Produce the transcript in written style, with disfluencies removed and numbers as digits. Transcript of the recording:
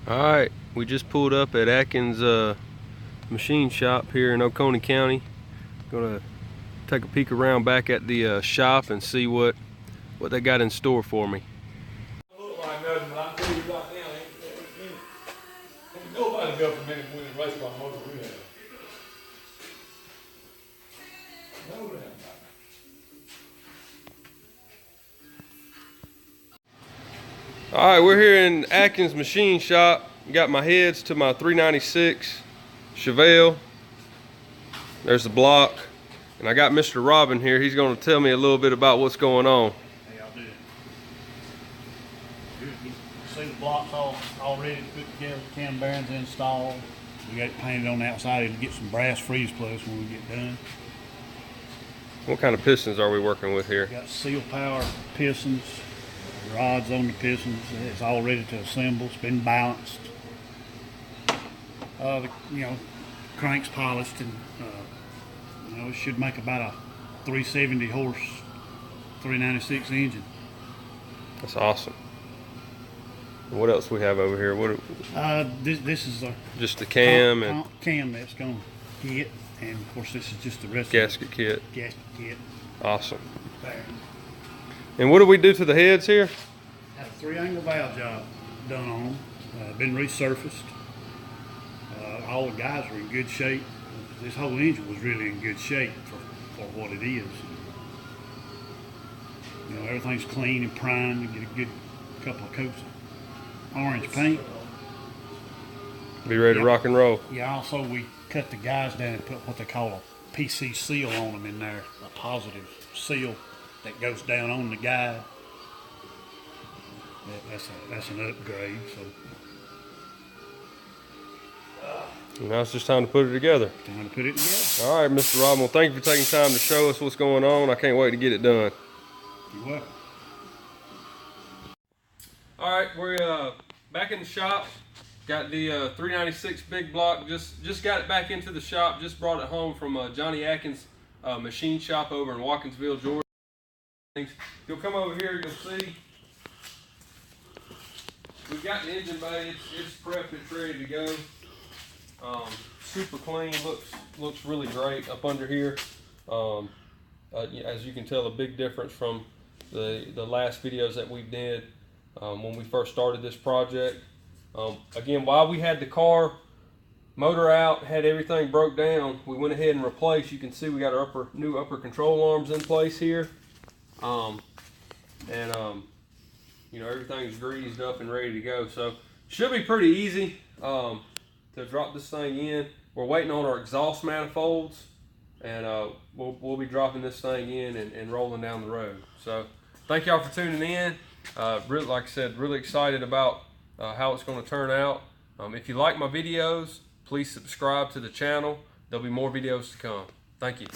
Alright, we just pulled up at Adkins machine shop here in Oconee County. Gonna take a peek around back at the shop and see what they got in store for me. Look like nothing, but I tell you right now, ain't nobody government winning race by motor we have. No damn. Alright, we're here in Adkins machine shop. Got my heads to my 396 Chevelle. There's the block. And I got Mr. Robin here. He's going to tell me a little bit about what's going on. Hey, I'll do it. You see the blocks all ready to put together, cam bearings installed. We got it painted on the outside and get some brass freeze plugs when we get done. What kind of pistons are we working with here? We got seal power pistons, rods on the pistons. It's all ready to assemble. It's been balanced. Crank's polished, and it should make about a 370 horse 396 engine. That's awesome. What else we have over here? This is just the cam and cam that's going to get, and of course this is just the rest gasket kit. Gasket kit. Awesome. There. And what do we do to the heads here? Had a 3-angle valve job done on them. Been resurfaced. All the guys are in good shape. This whole engine was really in good shape for what it is. Everything's clean and primed. You get a good couple of coats of orange paint. Be ready to rock and roll. Yeah, also we cut the guys down and put what they call a PC seal on them in there, a positive seal that goes down on the guide. That's an upgrade. So now it's just time to put it together. Time to put it together. All right, Mr. Robin. Well, thank you for taking time to show us what's going on. I can't wait to get it done. You're welcome. All right, we're back in the shop. Got the 396 big block. Just got it back into the shop. Just brought it home from Johnny Adkins machine shop over in Watkinsville, Georgia. If you'll come over here, you'll see we've got the engine bay. It's prepped. It's ready to go. Super clean. Looks really great up under here. As you can tell, a big difference from the last videos that we did when we first started this project. Again, while we had the car motor out, had everything broke down, we went ahead and replaced. You can see we got our new upper control arms in place here. Everything's greased up and ready to go. So should be pretty easy to drop this thing in. We're waiting on our exhaust manifolds, and we'll be dropping this thing in and rolling down the road. So thank y'all for tuning in. Really, like I said, really excited about how it's going to turn out. If you like my videos, please subscribe to the channel. There'll be more videos to come. Thank you.